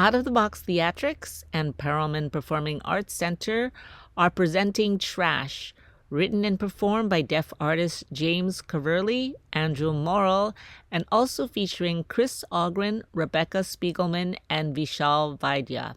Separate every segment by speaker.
Speaker 1: Out of the Box Theatrics and Perelman Performing Arts Center are presenting Trash, written and performed by deaf artists James Caverly, Andrew Morrill, and also featuring Chris Ogren, Rebecca Spigelman, and Vishal Vaidya.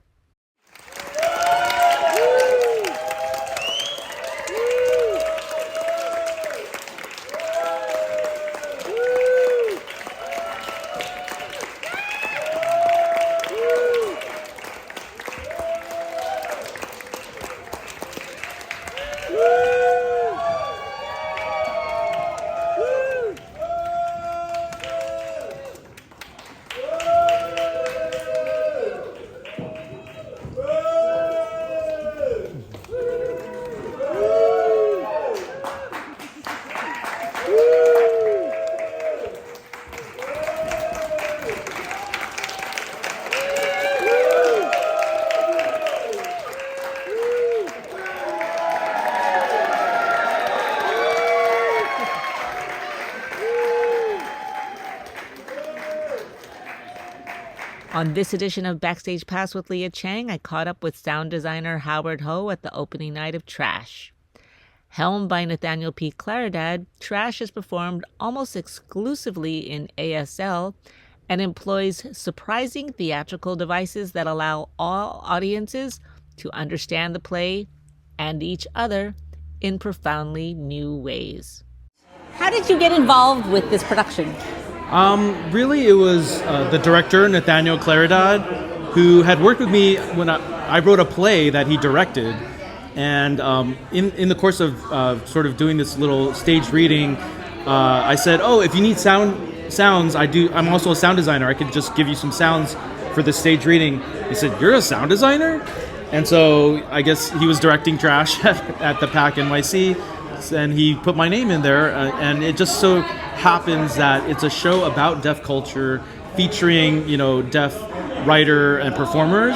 Speaker 1: On this edition of Backstage Pass with Lia Chang, I caught up with sound designer Howard Ho at the opening night of Trash. Helmed by Nathaniel P. Claridad, Trash is performed almost exclusively in ASL and employs surprising theatrical devices that allow all audiences to understand the play and each other in profoundly new ways. How did you get involved with this production?
Speaker 2: Really, it was the director, Nathaniel Claridad, who had worked with me when I wrote a play that he directed. And in the course of sort of doing this little staged reading, I said, oh, if you need sounds, I'm also a sound designer. I could just give you some sounds for the stage reading. He said, you're a sound designer? And so I guess he was directing Trash at the PAC NYC, and he put my name in there, and it just so happens that it's a show about deaf culture featuring, deaf writer and performers.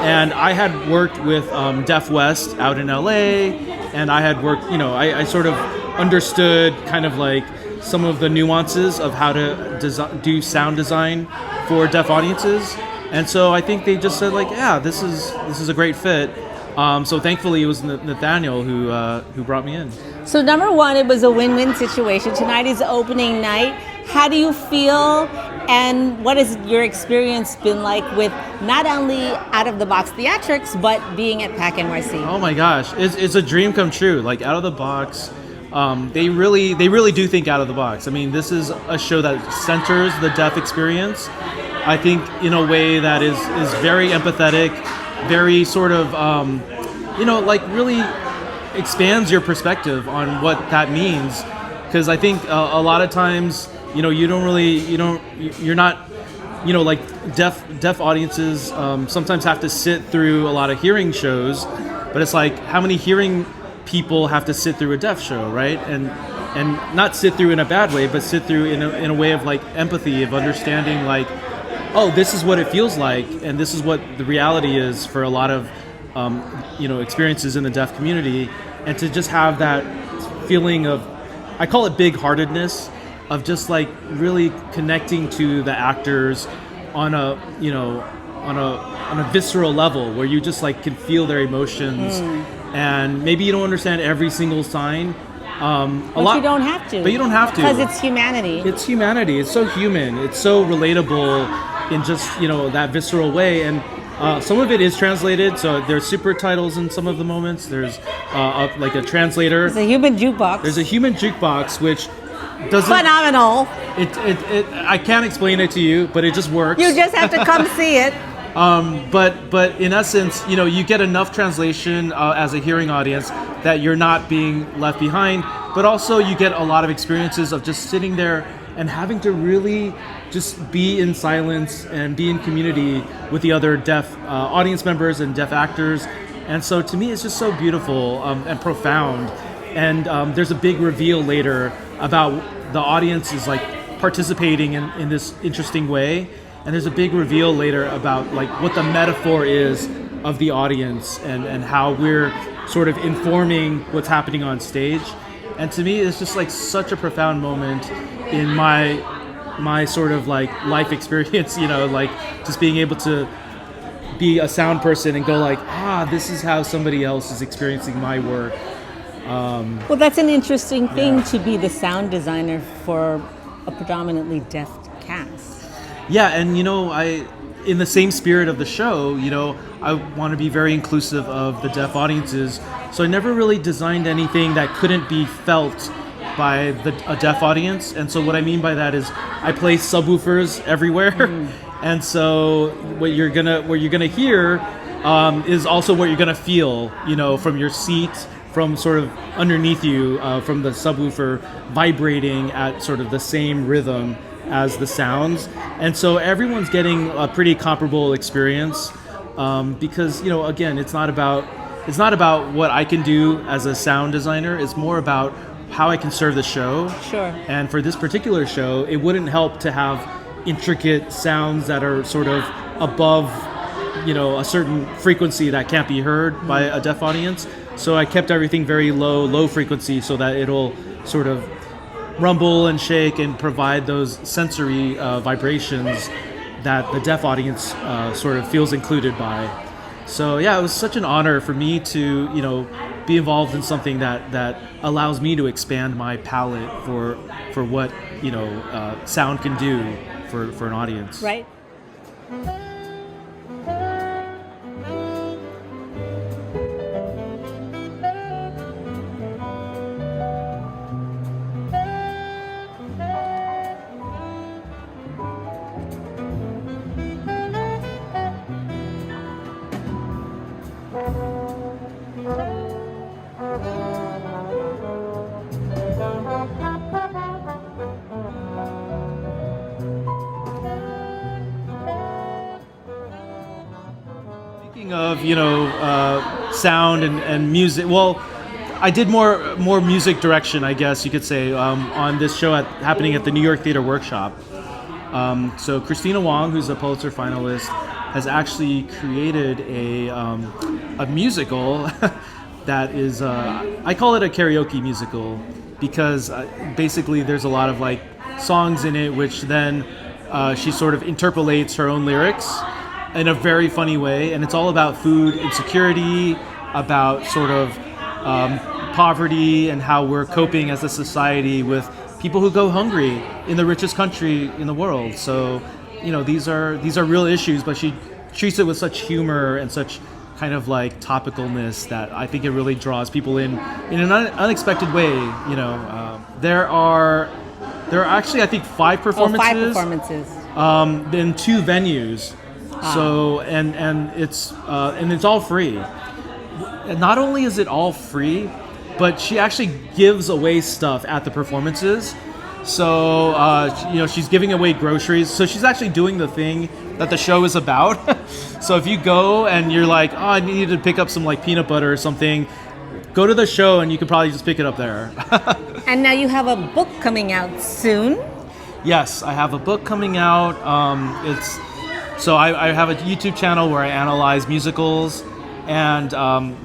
Speaker 2: And I had worked with Deaf West out in LA, and I had worked, I sort of understood kind of like some of the nuances of how to do sound design for deaf audiences. And so I think they just said like, yeah, this is a great fit. So thankfully it was Nathaniel who brought me in.
Speaker 3: So number one, it was a win-win situation. Tonight is opening night. How do you feel, and what has your experience been like with not only Out of the Box Theatrics, but being at PAC NYC?
Speaker 2: Oh my gosh, it's a dream come true. Like Out of the Box, they really do think out of the box. I mean, this is a show that centers the deaf experience, I think, in a way that is very empathetic, very sort of, really expands your perspective on what that means. Because I think a lot of times, you're not, like deaf audiences sometimes have to sit through a lot of hearing shows, but it's like, how many hearing people have to sit through a deaf show, right? And not sit through in a bad way, but sit through in a way of like empathy, of understanding like, oh, this is what it feels like, and this is what the reality is for a lot of experiences in the deaf community. And to just have that feeling of, I call it big-heartedness, of just like really connecting to the actors on a visceral level, where you just like can feel their emotions. And maybe you don't understand every single sign.
Speaker 3: But you don't have to.
Speaker 2: But you don't have to.
Speaker 3: Because it's humanity.
Speaker 2: It's humanity. It's so human. It's so relatable in just, that visceral way. And some of it is translated, so there's super titles in some of the moments. There's like a translator.
Speaker 3: There's a human jukebox.
Speaker 2: There's a human jukebox, which doesn't...
Speaker 3: Phenomenal.
Speaker 2: I can't explain it to you, but it just works.
Speaker 3: You just have to come see it.
Speaker 2: But in essence, you get enough translation as a hearing audience that you're not being left behind, but also you get a lot of experiences of just sitting there and having to really just be in silence and be in community with the other deaf audience members and deaf actors. And so to me, it's just so beautiful and profound. And there's a big reveal later about the audience is like participating in this interesting way. And there's a big reveal later about like what the metaphor is of the audience and how we're sort of informing what's happening on stage. And to me, it's just like such a profound moment in my sort of like life experience, like just being able to be a sound person and go like, this is how somebody else is experiencing my work.
Speaker 3: Well, that's an interesting thing to be the sound designer for a predominantly deaf cast.
Speaker 2: Yeah, and in the same spirit of the show, I want to be very inclusive of the deaf audiences. So I never really designed anything that couldn't be felt by a deaf audience. And so what I mean by that is I place subwoofers everywhere. And so what you're gonna hear is also what you're gonna feel, from your seat, from sort of underneath you, from the subwoofer vibrating at sort of the same rhythm as the sounds. And so everyone's getting a pretty comparable experience, because again, it's not about what I can do as a sound designer. It's more about how I can serve the show.
Speaker 3: Sure.
Speaker 2: And for this particular show, it wouldn't help to have intricate sounds that are sort of above a certain frequency that can't be heard by a deaf audience. So I kept everything very low frequency, so that it'll sort of rumble and shake and provide those sensory vibrations that the deaf audience sort of feels included by. So yeah, it was such an honor for me to be involved in something that allows me to expand my palette for what sound can do for an audience.
Speaker 3: Right.
Speaker 2: Of sound and music. Well, I did more music direction, I guess you could say, on this show happening at the New York Theater Workshop. So Kristina Wong, who's a Pulitzer finalist, has actually created a musical that is I call it a karaoke musical, because basically there's a lot of like songs in it which then she sort of interpolates her own lyrics in a very funny way, and it's all about food insecurity, about sort of poverty, and how we're coping as a society with people who go hungry in the richest country in the world. So, these are real issues, but she treats it with such humor and such kind of like topicalness that I think it really draws people in an unexpected way. There are actually, I think, 5 performances.
Speaker 3: 5 performances.
Speaker 2: In 2 venues. So and it's all free. And not only is it all free, but she actually gives away stuff at the performances. So she's giving away groceries. So she's actually doing the thing that the show is about. So if you go and you're like, I need to pick up some like peanut butter or something, go to the show and you could probably just pick it up there.
Speaker 3: And now you have a book coming out soon.
Speaker 2: Yes, I have a book coming out. So I have a YouTube channel where I analyze musicals, and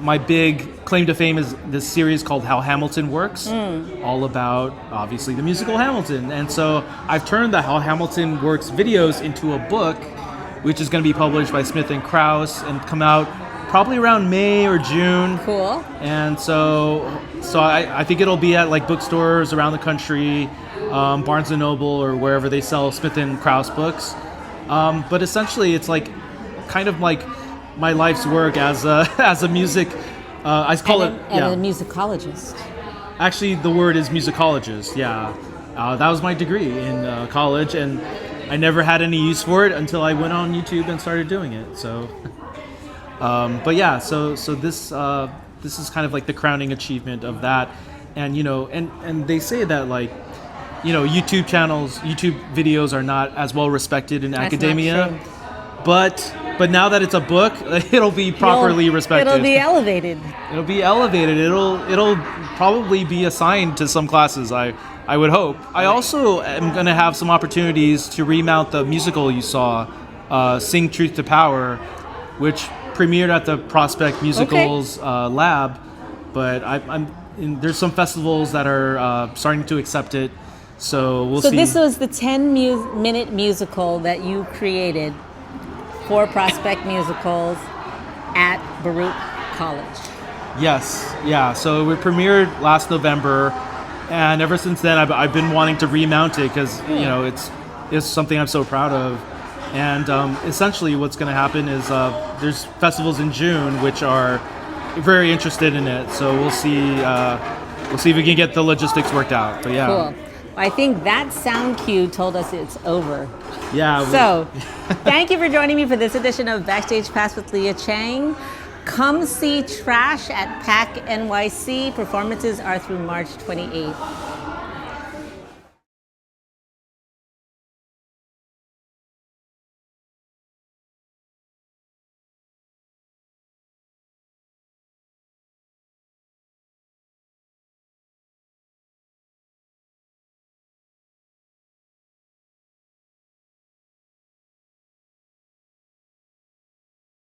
Speaker 2: my big claim to fame is this series called How Hamilton Works, all about, obviously, the musical Hamilton. And so I've turned the How Hamilton Works videos into a book, which is going to be published by Smith & Krause and come out probably around May or June.
Speaker 3: Cool.
Speaker 2: And so I think it'll be at like bookstores around the country, Barnes & Noble, or wherever they sell Smith & Krause books. But essentially, it's like kind of like my life's work as a music. I call it
Speaker 3: a musicologist.
Speaker 2: Actually, the word is musicologist. Yeah, that was my degree in college, and I never had any use for it until I went on YouTube and started doing it. So, but yeah, so this is kind of like the crowning achievement of that, and and they say that like, YouTube videos are not as well respected in academia, but now that it's a book, it'll be properly respected.
Speaker 3: It'll be elevated.
Speaker 2: It'll probably be assigned to some classes, I would hope. I also am going to have some opportunities to remount the musical you saw, Sing Truth to Power, which premiered at the Prospect Musicals lab, but there's some festivals that are starting to accept it. So we'll see.
Speaker 3: So this was the 10-minute musical that you created for Prospect Musicals at Baruch College.
Speaker 2: Yes, yeah. So we premiered last November, and ever since then, I've been wanting to remount it because it's something I'm so proud of. And essentially, what's going to happen is there's festivals in June which are very interested in it. So we'll see. We'll see if we can get the logistics worked out. But yeah.
Speaker 3: Cool. I think that sound cue told us it's over.
Speaker 2: Yeah.
Speaker 3: So, thank you for joining me for this edition of Backstage Pass with Lia Chang. Come see Trash at PAC NYC. Performances are through March 28th.